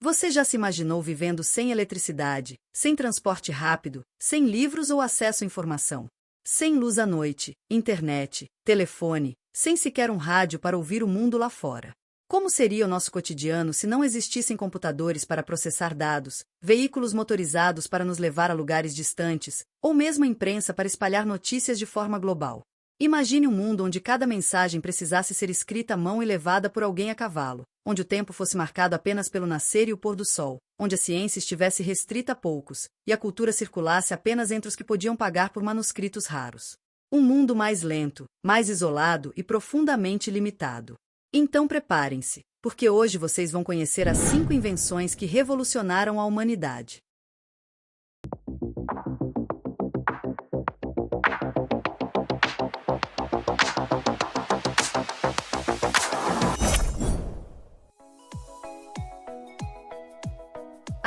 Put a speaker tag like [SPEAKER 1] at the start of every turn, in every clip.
[SPEAKER 1] Você já se imaginou vivendo sem eletricidade, sem transporte rápido, sem livros ou acesso à informação? Sem luz à noite, internet, telefone, sem sequer um rádio para ouvir o mundo lá fora? Como seria o nosso cotidiano se não existissem computadores para processar dados, veículos motorizados para nos levar a lugares distantes, ou mesmo a imprensa para espalhar notícias de forma global? Imagine um mundo onde cada mensagem precisasse ser escrita à mão e levada por alguém a cavalo, onde o tempo fosse marcado apenas pelo nascer e o pôr do sol, onde a ciência estivesse restrita a poucos, e a cultura circulasse apenas entre os que podiam pagar por manuscritos raros. Um mundo mais lento, mais isolado e profundamente limitado. Então preparem-se, porque hoje vocês vão conhecer as 5 invenções que revolucionaram a humanidade.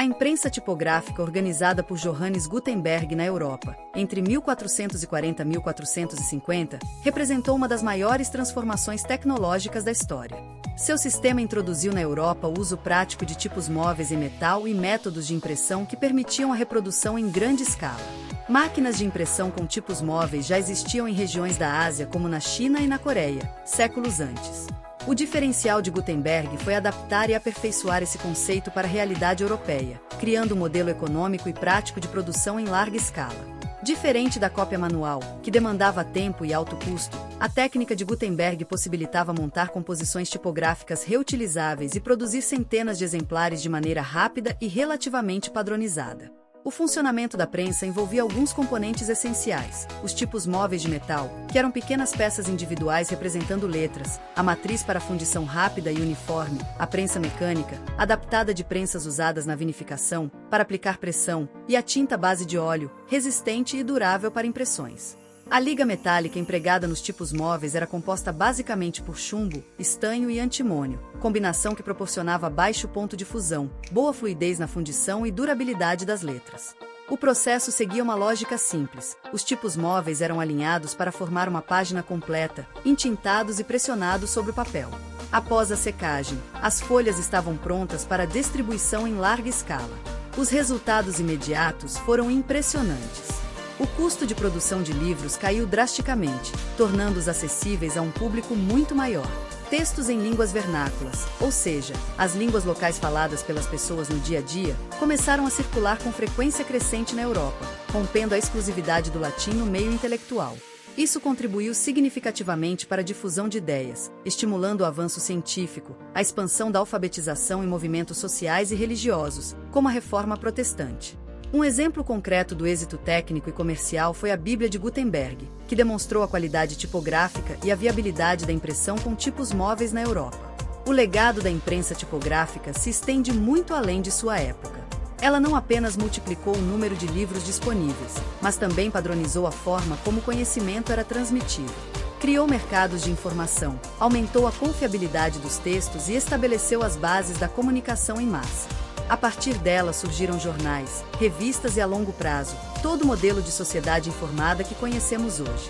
[SPEAKER 1] A imprensa tipográfica organizada por Johannes Gutenberg na Europa, entre 1440 e 1450, representou uma das maiores transformações tecnológicas da história. Seu sistema introduziu na Europa o uso prático de tipos móveis em metal e métodos de impressão que permitiam a reprodução em grande escala. Máquinas de impressão com tipos móveis já existiam em regiões da Ásia como na China e na Coreia, séculos antes. O diferencial de Gutenberg foi adaptar e aperfeiçoar esse conceito para a realidade europeia, criando um modelo econômico e prático de produção em larga escala. Diferente da cópia manual, que demandava tempo e alto custo, a técnica de Gutenberg possibilitava montar composições tipográficas reutilizáveis e produzir centenas de exemplares de maneira rápida e relativamente padronizada. O funcionamento da prensa envolvia alguns componentes essenciais: os tipos móveis de metal, que eram pequenas peças individuais representando letras, a matriz para fundição rápida e uniforme, a prensa mecânica, adaptada de prensas usadas na vinificação, para aplicar pressão, e a tinta base de óleo, resistente e durável para impressões. A liga metálica empregada nos tipos móveis era composta basicamente por chumbo, estanho e antimônio, combinação que proporcionava baixo ponto de fusão, boa fluidez na fundição e durabilidade das letras. O processo seguia uma lógica simples: os tipos móveis eram alinhados para formar uma página completa, entintados e pressionados sobre o papel. Após a secagem, as folhas estavam prontas para distribuição em larga escala. Os resultados imediatos foram impressionantes. O custo de produção de livros caiu drasticamente, tornando-os acessíveis a um público muito maior. Textos em línguas vernáculas, ou seja, as línguas locais faladas pelas pessoas no dia a dia, começaram a circular com frequência crescente na Europa, rompendo a exclusividade do latim no meio intelectual. Isso contribuiu significativamente para a difusão de ideias, estimulando o avanço científico, a expansão da alfabetização em movimentos sociais e religiosos, como a Reforma Protestante. Um exemplo concreto do êxito técnico e comercial foi a Bíblia de Gutenberg, que demonstrou a qualidade tipográfica e a viabilidade da impressão com tipos móveis na Europa. O legado da imprensa tipográfica se estende muito além de sua época. Ela não apenas multiplicou o número de livros disponíveis, mas também padronizou a forma como o conhecimento era transmitido. Criou mercados de informação, aumentou a confiabilidade dos textos e estabeleceu as bases da comunicação em massa. A partir dela surgiram jornais, revistas e, a longo prazo, todo o modelo de sociedade informada que conhecemos hoje.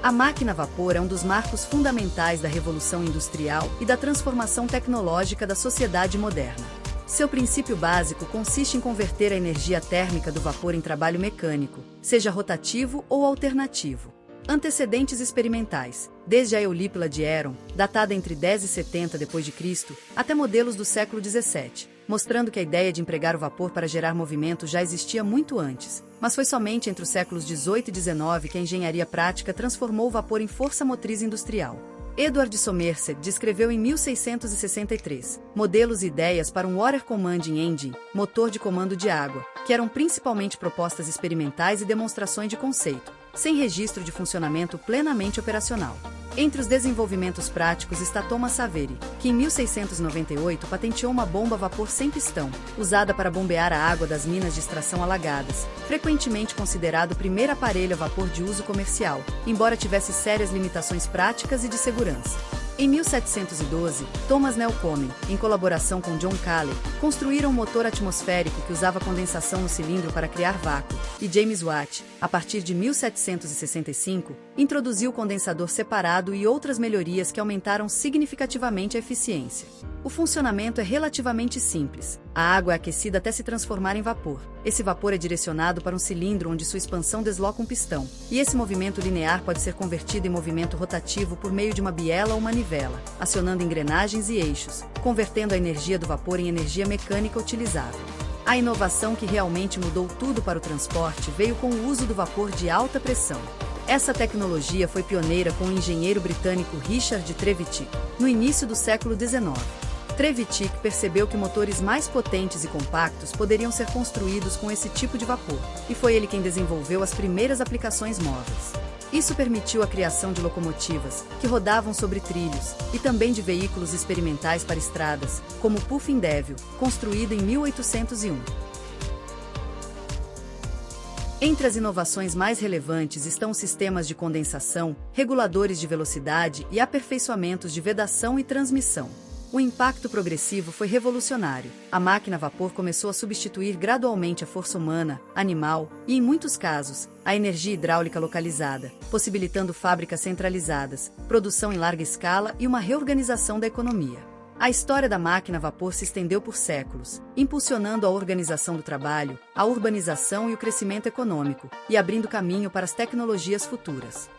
[SPEAKER 1] A máquina a vapor é um dos marcos fundamentais da Revolução Industrial e da transformação tecnológica da sociedade moderna. Seu princípio básico consiste em converter a energia térmica do vapor em trabalho mecânico, seja rotativo ou alternativo. Antecedentes experimentais, desde a Eulípila de Héron, datada entre 10 e 70 d.C., até modelos do século XVII, mostrando que a ideia de empregar o vapor para gerar movimento já existia muito antes, mas foi somente entre os séculos XVIII e XIX que a engenharia prática transformou o vapor em força motriz industrial. Edward Somerset descreveu em 1663 modelos e ideias para um Water Commanding Engine, motor de comando de água, que eram principalmente propostas experimentais e demonstrações de conceito, sem registro de funcionamento plenamente operacional. Entre os desenvolvimentos práticos está Thomas Savery, que em 1698 patenteou uma bomba a vapor sem pistão, usada para bombear a água das minas de extração alagadas, frequentemente considerado o primeiro aparelho a vapor de uso comercial, embora tivesse sérias limitações práticas e de segurança. Em 1712, Thomas Newcomen, em colaboração com John Cayley, construíram um motor atmosférico que usava condensação no cilindro para criar vácuo, e James Watt, a partir de 1765, introduziu o condensador separado e outras melhorias que aumentaram significativamente a eficiência. O funcionamento é relativamente simples. A água é aquecida até se transformar em vapor. Esse vapor é direcionado para um cilindro onde sua expansão desloca um pistão, e esse movimento linear pode ser convertido em movimento rotativo por meio de uma biela ou manivela, acionando engrenagens e eixos, convertendo a energia do vapor em energia mecânica utilizável. A inovação que realmente mudou tudo para o transporte veio com o uso do vapor de alta pressão. Essa tecnologia foi pioneira com o engenheiro britânico Richard Trevithick, no início do século XIX. Trevithick percebeu que motores mais potentes e compactos poderiam ser construídos com esse tipo de vapor, e foi ele quem desenvolveu as primeiras aplicações móveis. Isso permitiu a criação de locomotivas, que rodavam sobre trilhos, e também de veículos experimentais para estradas, como o Puffin Devil, construído em 1801. Entre as inovações mais relevantes estão os sistemas de condensação, reguladores de velocidade e aperfeiçoamentos de vedação e transmissão. O impacto progressivo foi revolucionário. A máquina a vapor começou a substituir gradualmente a força humana, animal e, em muitos casos, a energia hidráulica localizada, possibilitando fábricas centralizadas, produção em larga escala e uma reorganização da economia. A história da máquina a vapor se estendeu por séculos, impulsionando a organização do trabalho, a urbanização e o crescimento econômico, e abrindo caminho para as tecnologias futuras.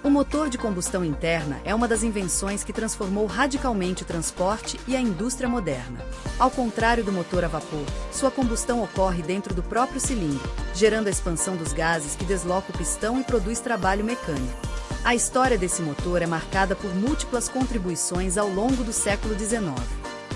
[SPEAKER 1] O motor de combustão interna é uma das invenções que transformou radicalmente o transporte e a indústria moderna. Ao contrário do motor a vapor, sua combustão ocorre dentro do próprio cilindro, gerando a expansão dos gases que desloca o pistão e produz trabalho mecânico. A história desse motor é marcada por múltiplas contribuições ao longo do século XIX.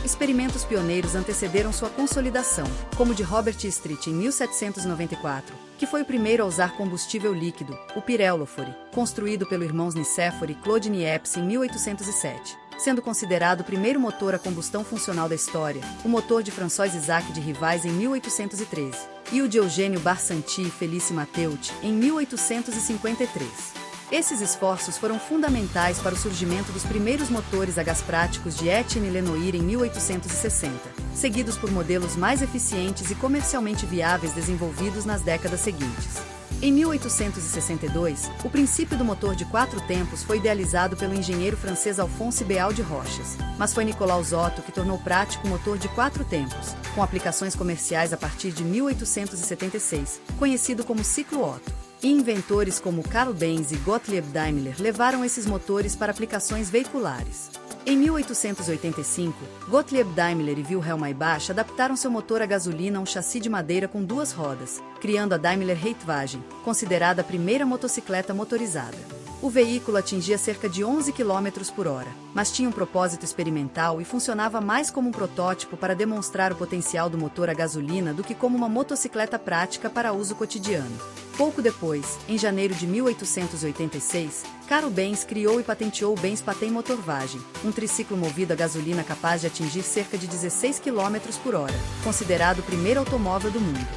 [SPEAKER 1] Experimentos pioneiros antecederam sua consolidação, como o de Robert Street em 1794, que foi o primeiro a usar combustível líquido, o pirelófore, construído pelos irmãos Nicéphore e Claude Niepce em 1807, sendo considerado o primeiro motor a combustão funcional da história, o motor de François Isaac de Rivaz em 1813, e o de Eugênio Barsanti e Felice Matteut em 1853. Esses esforços foram fundamentais para o surgimento dos primeiros motores a gás práticos de Etienne Lenoir em 1860, seguidos por modelos mais eficientes e comercialmente viáveis desenvolvidos nas décadas seguintes. Em 1862, o princípio do motor de 4 tempos foi idealizado pelo engenheiro francês Alphonse Béal de Rochas, mas foi Nicolaus Otto que tornou prático o motor de 4 tempos, com aplicações comerciais a partir de 1876, conhecido como ciclo Otto. E inventores como Carl Benz e Gottlieb Daimler levaram esses motores para aplicações veiculares. Em 1885, Gottlieb Daimler e Wilhelm Maybach adaptaram seu motor a gasolina a um chassi de madeira com 2 rodas, criando a Daimler Reitwagen, considerada a primeira motocicleta motorizada. O veículo atingia cerca de 11 km por hora, mas tinha um propósito experimental e funcionava mais como um protótipo para demonstrar o potencial do motor a gasolina do que como uma motocicleta prática para uso cotidiano. Pouco depois, em janeiro de 1886, Carl Benz criou e patenteou o Benz Patent Motorwagen, um triciclo movido a gasolina capaz de atingir cerca de 16 km por hora, considerado o primeiro automóvel do mundo.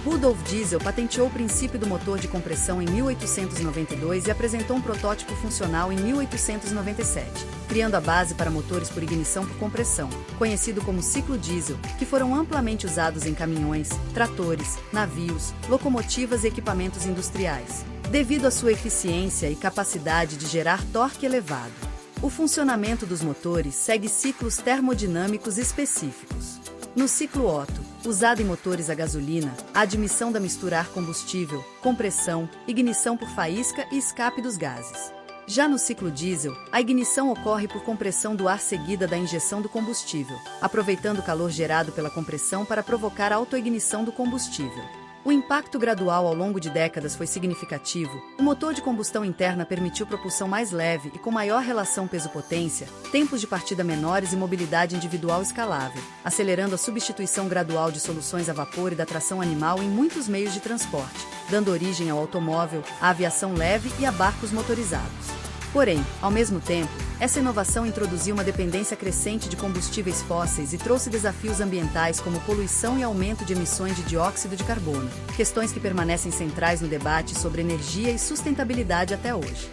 [SPEAKER 1] Rudolf Diesel patenteou o princípio do motor de compressão em 1892 e apresentou um protótipo funcional em 1897, criando a base para motores por ignição por compressão, conhecido como ciclo diesel, que foram amplamente usados em caminhões, tratores, navios, locomotivas e equipamentos industriais, devido à sua eficiência e capacidade de gerar torque elevado. O funcionamento dos motores segue ciclos termodinâmicos específicos. No ciclo Otto, usado em motores a gasolina, a admissão da mistura ar-combustível, compressão, ignição por faísca e escape dos gases. Já no ciclo diesel, a ignição ocorre por compressão do ar seguida da injeção do combustível, aproveitando o calor gerado pela compressão para provocar a autoignição do combustível. O impacto gradual ao longo de décadas foi significativo. O motor de combustão interna permitiu propulsão mais leve e com maior relação peso-potência, tempos de partida menores e mobilidade individual escalável, acelerando a substituição gradual de soluções a vapor e da tração animal em muitos meios de transporte, dando origem ao automóvel, à aviação leve e a barcos motorizados. Porém, ao mesmo tempo, Essa inovação introduziu uma dependência crescente de combustíveis fósseis e trouxe desafios ambientais como poluição e aumento de emissões de dióxido de carbono, questões que permanecem centrais no debate sobre energia e sustentabilidade até hoje.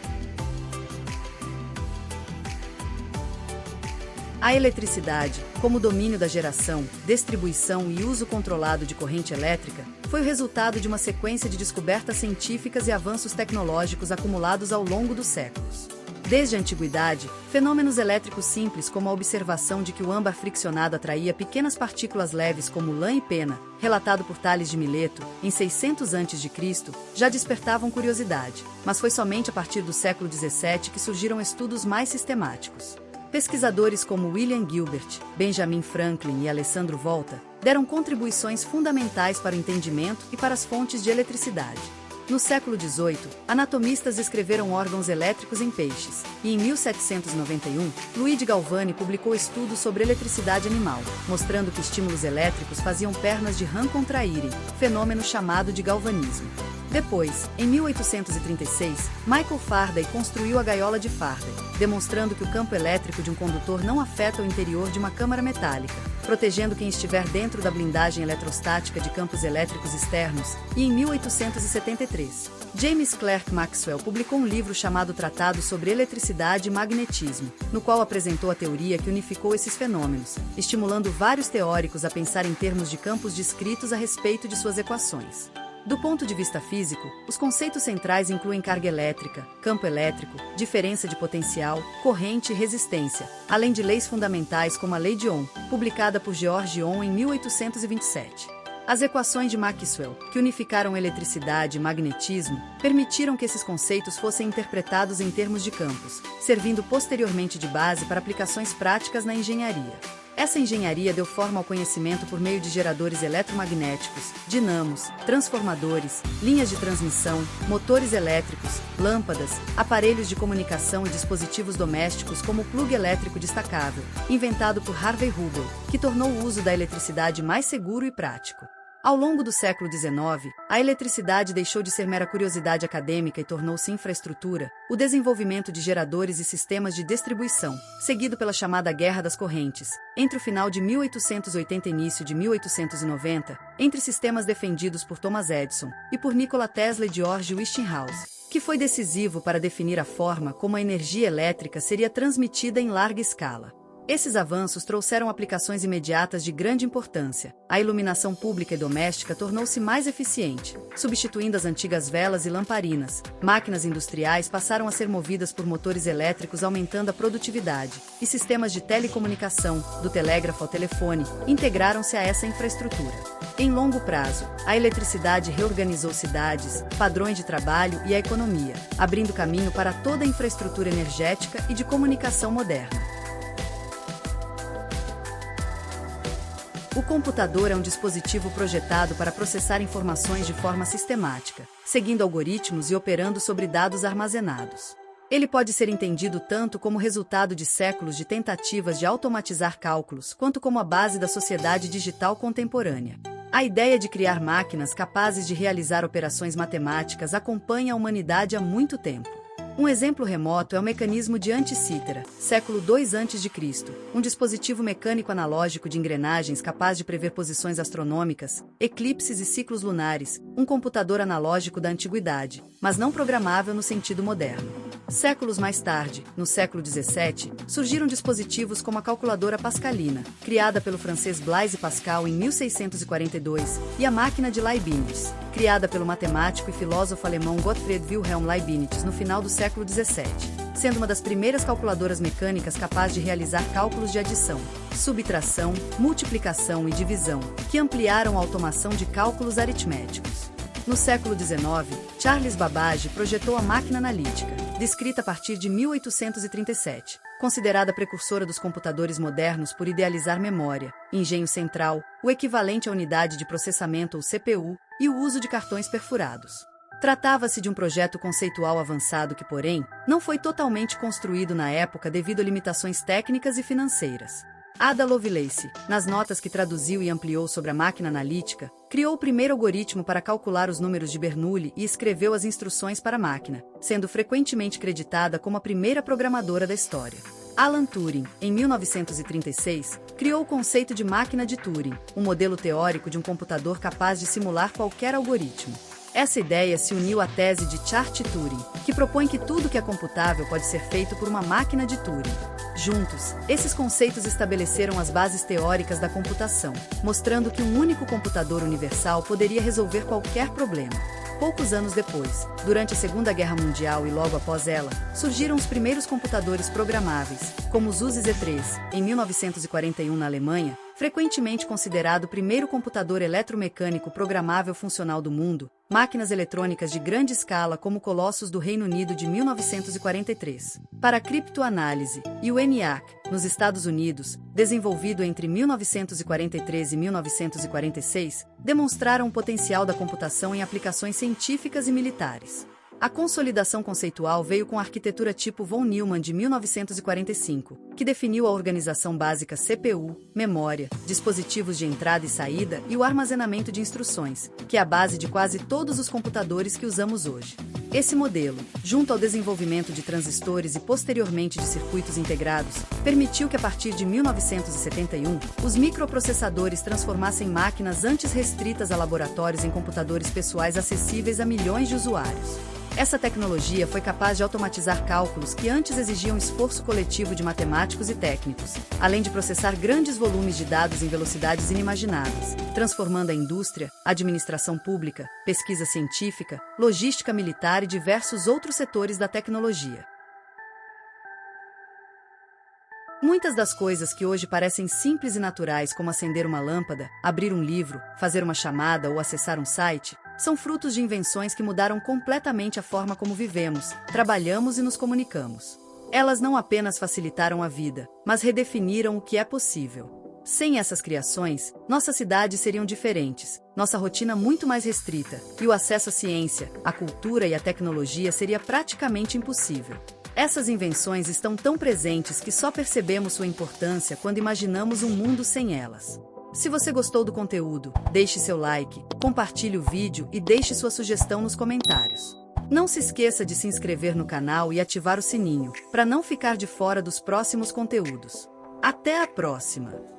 [SPEAKER 1] A eletricidade, como domínio da geração, distribuição e uso controlado de corrente elétrica, foi o resultado de uma sequência de descobertas científicas e avanços tecnológicos acumulados ao longo dos séculos. Desde a antiguidade, fenômenos elétricos simples como a observação de que o âmbar friccionado atraía pequenas partículas leves como lã e pena, relatado por Tales de Mileto, em 600 a.C., já despertavam curiosidade, mas foi somente a partir do século XVII que surgiram estudos mais sistemáticos. Pesquisadores como William Gilbert, Benjamin Franklin e Alessandro Volta deram contribuições fundamentais para o entendimento e para as fontes de eletricidade. No século XVIII, anatomistas descreveram órgãos elétricos em peixes, e em 1791, Luigi Galvani publicou estudos sobre eletricidade animal, mostrando que estímulos elétricos faziam pernas de rã contraírem, fenômeno chamado de galvanismo. Depois, em 1836, Michael Faraday construiu a gaiola de Faraday, demonstrando que o campo elétrico de um condutor não afeta o interior de uma câmara metálica, protegendo quem estiver dentro da blindagem eletrostática de campos elétricos externos, e em 1873, James Clerk Maxwell publicou um livro chamado Tratado sobre Eletricidade e Magnetismo, no qual apresentou a teoria que unificou esses fenômenos, estimulando vários teóricos a pensar em termos de campos descritos a respeito de suas equações. Do ponto de vista físico, os conceitos centrais incluem carga elétrica, campo elétrico, diferença de potencial, corrente e resistência, além de leis fundamentais como a Lei de Ohm, publicada por George Ohm em 1827. As equações de Maxwell, que unificaram eletricidade e magnetismo, permitiram que esses conceitos fossem interpretados em termos de campos, servindo posteriormente de base para aplicações práticas na engenharia. Essa engenharia deu forma ao conhecimento por meio de geradores eletromagnéticos, dinamos, transformadores, linhas de transmissão, motores elétricos, lâmpadas, aparelhos de comunicação e dispositivos domésticos como o plugue elétrico destacável, inventado por Harvey Hubel, que tornou o uso da eletricidade mais seguro e prático. Ao longo do século XIX, a eletricidade deixou de ser mera curiosidade acadêmica e tornou-se infraestrutura, o desenvolvimento de geradores e sistemas de distribuição, seguido pela chamada Guerra das Correntes, entre o final de 1880 e início de 1890, entre sistemas defendidos por Thomas Edison e por Nikola Tesla e George Westinghouse, que foi decisivo para definir a forma como a energia elétrica seria transmitida em larga escala. Esses avanços trouxeram aplicações imediatas de grande importância. A iluminação pública e doméstica tornou-se mais eficiente, substituindo as antigas velas e lamparinas. Máquinas industriais passaram a ser movidas por motores elétricos, aumentando a produtividade, e sistemas de telecomunicação, do telégrafo ao telefone, integraram-se a essa infraestrutura. Em longo prazo, a eletricidade reorganizou cidades, padrões de trabalho e a economia, abrindo caminho para toda a infraestrutura energética e de comunicação moderna. O computador é um dispositivo projetado para processar informações de forma sistemática, seguindo algoritmos e operando sobre dados armazenados. Ele pode ser entendido tanto como resultado de séculos de tentativas de automatizar cálculos, quanto como a base da sociedade digital contemporânea. A ideia de criar máquinas capazes de realizar operações matemáticas acompanha a humanidade há muito tempo. Um exemplo remoto é o mecanismo de Anticythera, século II a.C., um dispositivo mecânico analógico de engrenagens capaz de prever posições astronômicas, eclipses e ciclos lunares, um computador analógico da antiguidade, mas não programável no sentido moderno. Séculos mais tarde, no século XVII, surgiram dispositivos como a calculadora pascalina, criada pelo francês Blaise Pascal em 1642, e a máquina de Leibniz, criada pelo matemático e filósofo alemão Gottfried Wilhelm Leibniz no final do século XVII, sendo uma das primeiras calculadoras mecânicas capaz de realizar cálculos de adição, subtração, multiplicação e divisão, que ampliaram a automação de cálculos aritméticos. No século XIX, Charles Babbage projetou a máquina analítica, descrita a partir de 1837, considerada precursora dos computadores modernos por idealizar memória, engenho central, o equivalente à unidade de processamento ou CPU, e o uso de cartões perfurados. Tratava-se de um projeto conceitual avançado que, porém, não foi totalmente construído na época devido a limitações técnicas e financeiras. Ada Lovelace, nas notas que traduziu e ampliou sobre a máquina analítica, criou o primeiro algoritmo para calcular os números de Bernoulli e escreveu as instruções para a máquina, sendo frequentemente creditada como a primeira programadora da história. Alan Turing, em 1936, criou o conceito de máquina de Turing, um modelo teórico de um computador capaz de simular qualquer algoritmo. Essa ideia se uniu à tese de Church-Turing, que propõe que tudo que é computável pode ser feito por uma máquina de Turing. Juntos, esses conceitos estabeleceram as bases teóricas da computação, mostrando que um único computador universal poderia resolver qualquer problema. Poucos anos depois, durante a Segunda Guerra Mundial e logo após ela, surgiram os primeiros computadores programáveis, como o SUSE Z3, em 1941 na Alemanha, frequentemente considerado o primeiro computador eletromecânico programável funcional do mundo, máquinas eletrônicas de grande escala como o Colossus do Reino Unido de 1943. Para a criptoanálise, e o ENIAC, nos Estados Unidos, desenvolvido entre 1943 e 1946, demonstraram o potencial da computação em aplicações científicas e militares. A consolidação conceitual veio com a arquitetura tipo von Neumann de 1945, que definiu a organização básica CPU, memória, dispositivos de entrada e saída e o armazenamento de instruções, que é a base de quase todos os computadores que usamos hoje. Esse modelo, junto ao desenvolvimento de transistores e posteriormente de circuitos integrados, permitiu que a partir de 1971, os microprocessadores transformassem máquinas antes restritas a laboratórios em computadores pessoais acessíveis a milhões de usuários. Essa tecnologia foi capaz de automatizar cálculos que antes exigiam esforço coletivo de matemáticos e técnicos, além de processar grandes volumes de dados em velocidades inimagináveis, transformando a indústria, a administração pública, pesquisa científica, logística militar e diversos outros setores da tecnologia. Muitas das coisas que hoje parecem simples e naturais, como acender uma lâmpada, abrir um livro, fazer uma chamada ou acessar um site, são frutos de invenções que mudaram completamente a forma como vivemos, trabalhamos e nos comunicamos. Elas não apenas facilitaram a vida, mas redefiniram o que é possível. Sem essas criações, nossas cidades seriam diferentes, nossa rotina muito mais restrita, e o acesso à ciência, à cultura e à tecnologia seria praticamente impossível. Essas invenções estão tão presentes que só percebemos sua importância quando imaginamos um mundo sem elas. Se você gostou do conteúdo, deixe seu like, compartilhe o vídeo e deixe sua sugestão nos comentários. Não se esqueça de se inscrever no canal e ativar o sininho, para não ficar de fora dos próximos conteúdos. Até a próxima!